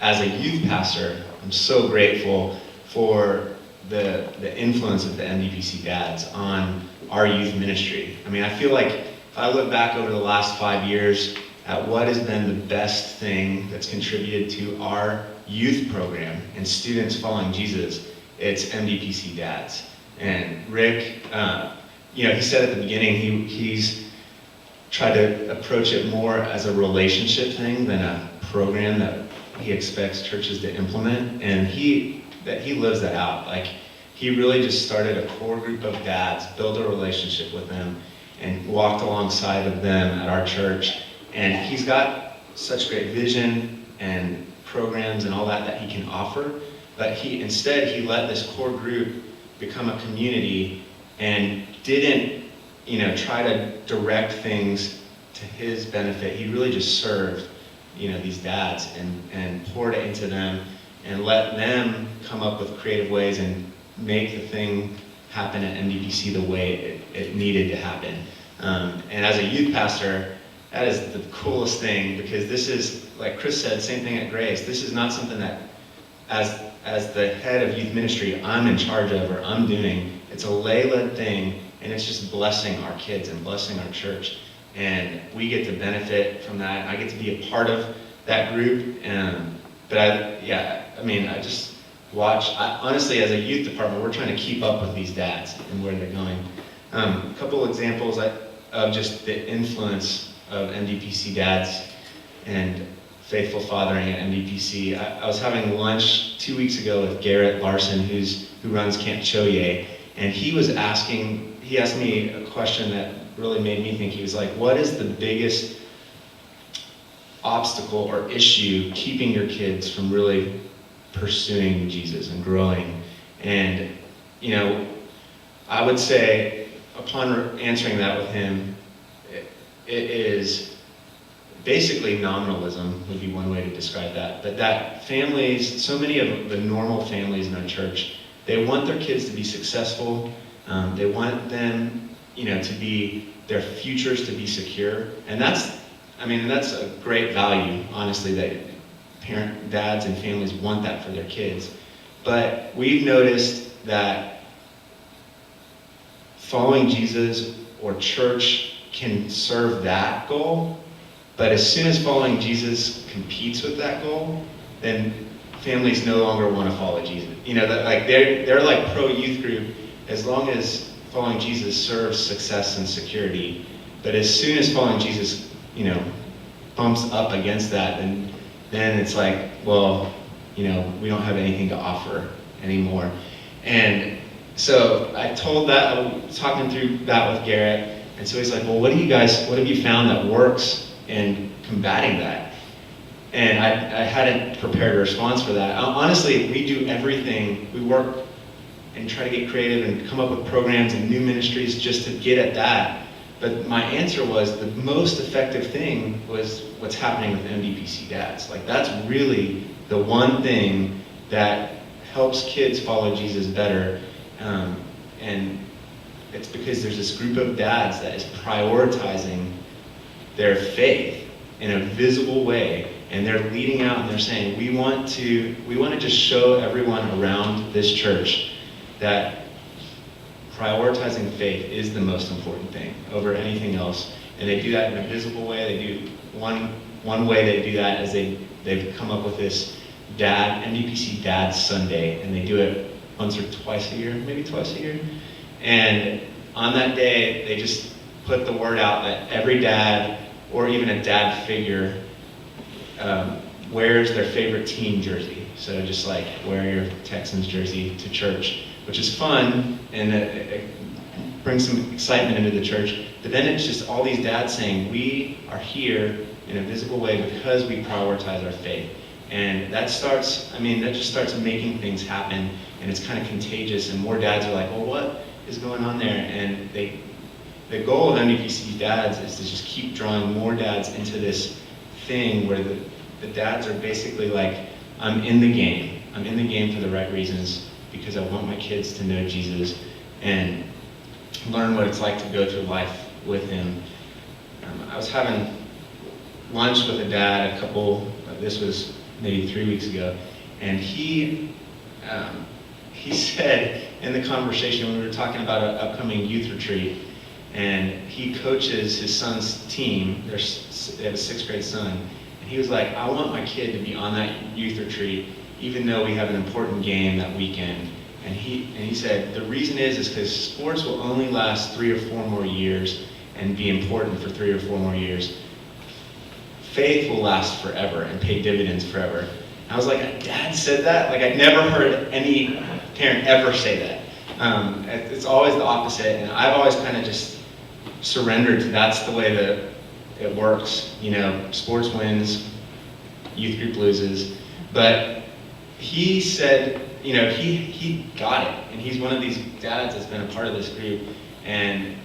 As a youth pastor, I'm so grateful for the influence of the MDPC dads on our youth ministry. I mean, I feel like if I look back over the last 5 years at what has been the best thing that's contributed to our youth program and students following Jesus, it's MDPC dads. And Rick, he said at the beginning he's tried to approach it more as a relationship thing than a program that he expects churches to implement, and he lives that out. Like, he really just started a core group of dads, built a relationship with them, and walked alongside of them at our church. And he's got such great vision and programs and all that he can offer, but he let this core group become a community and didn't, try to direct things to his benefit. He really just served these dads and poured it into them and let them come up with creative ways and make the thing happen at MDPC the way it needed to happen. And as a youth pastor, that is the coolest thing, because this is, like Chris said, same thing at Grace. This is not something that, as the head of youth ministry, I'm in charge of or I'm doing. It's a lay-led thing, and it's just blessing our kids and blessing our church. And we get to benefit from that. I get to be a part of that group. But I just watch. Honestly, as a youth department, we're trying to keep up with these dads and where they're going. A couple examples of just the influence of MDPC dads and faithful fathering at MDPC. I was having lunch 2 weeks ago with Garrett Larson, who runs Camp Choye, and he asked me a question that really made me think. He was like, what is the biggest obstacle or issue keeping your kids from really pursuing Jesus and growing? And, I would say, upon answering that with him, it is basically nominalism would be one way to describe that. But that families, so many of the normal families in our church, they want their kids to be successful. They want them, to be, their futures to be secure. And that's a great value, honestly, that dads and families want that for their kids. But we've noticed that following Jesus or church can serve that goal, but as soon as following Jesus competes with that goal, then families no longer want to follow Jesus. They're like pro-youth group as long as following Jesus serves success and security. But as soon as following Jesus, bumps up against that, then it's like, well, we don't have anything to offer anymore. And so I was talking through that with Garrett, and so he's like, well, what have you found that works in combating that? And I hadn't prepared a response for that. Honestly, we do everything. We work and try to get creative and come up with programs and new ministries just to get at that. But my answer was the most effective thing was what's happening with MDPC dads. Like, that's really the one thing that helps kids follow Jesus better. And it's because there's this group of dads that is prioritizing their faith in a visible way. And they're leading out and they're saying, we want to just show everyone around this church that prioritizing faith is the most important thing over anything else. And they do that in a visible way. They do one way they do that is they've come up with this MDPC Dad Sunday, and they do it once or twice a year, maybe twice a year. And on that day, they just put the word out that every dad, or even a dad figure, wears their favorite team jersey. So just like wear your Texans jersey to church, which is fun, and it brings some excitement into the church. But then it's just all these dads saying, we are here in a visible way because we prioritize our faith. And that just starts making things happen, and it's kind of contagious, and more dads are like, well, what is going on there? And the goal of MDPC dads is to just keep drawing more dads into this thing where the dads are basically like, I'm in the game. I'm in the game for the right reasons, because I want my kids to know Jesus and learn what it's like to go through life with him. I was having lunch with a dad, this was maybe 3 weeks ago, and he said in the conversation when we were talking about an upcoming youth retreat, and he coaches his son's team. They have a 6th grade son, and he was like, I want my kid to be on that youth retreat, even though we have an important game that weekend. And he said, the reason is because sports will only last 3 or 4 more years and be important for 3 or 4 more years. Faith will last forever and pay dividends forever. And I was like, Dad said that? Like, I'd never heard any parent ever say that. It's always the opposite, and I've always kind of just surrendered to that's the way that it works. You know, sports wins, youth group loses. But he said, you know, he got it, and he's one of these dads that's been a part of this group, and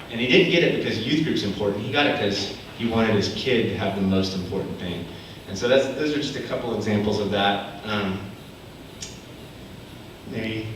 he didn't get it because youth group's important. He got it because he wanted his kid to have the most important thing. And so those are just a couple examples of that. Maybe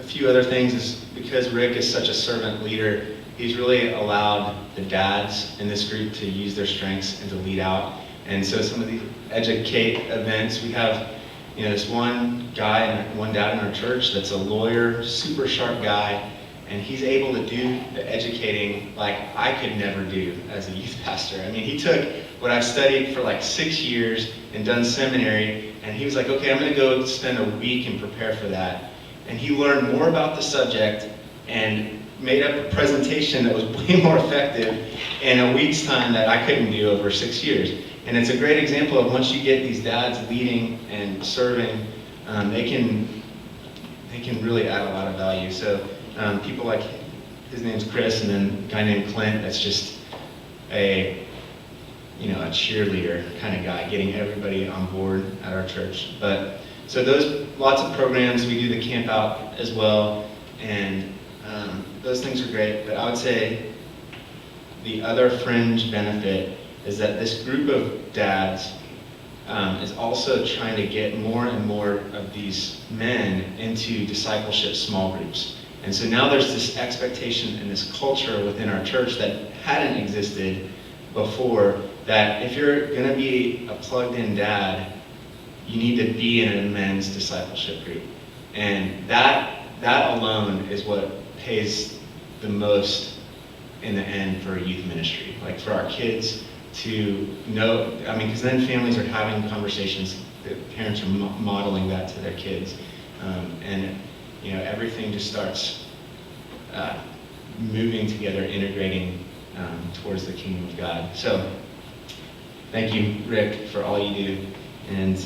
a few other things is because Rick is such a servant leader, he's really allowed the dads in this group to use their strengths and to lead out. And so some of the educate events, we have, you know, this one guy, one dad in our church that's a lawyer, super sharp guy, and he's able to do the educating like I could never do as a youth pastor. I mean, he took what I've studied for like 6 years and done seminary, and he was like, okay, I'm gonna go spend a week and prepare for that. And he learned more about the subject and made up a presentation that was way more effective in a week's time that I couldn't do over 6 years. And it's a great example of once you get these dads leading and serving, they can really add a lot of value. So people like, his name's Chris, and then a guy named Clint, that's just a cheerleader kind of guy, getting everybody on board at our church. But so those, lots of programs, we do the camp out as well, and those things are great. But I would say the other fringe benefit is that this group of dads is also trying to get more and more of these men into discipleship small groups. And so now there's this expectation and this culture within our church that hadn't existed before, that if you're going to be a plugged-in dad, you need to be in a men's discipleship group. And that alone is what pays the most in the end for youth ministry. Like for our kids to know, I mean, because then families are having conversations, the parents are modeling that to their kids. And you know, everything just starts moving together, integrating towards the kingdom of God. So thank you, Rick, for all you do. And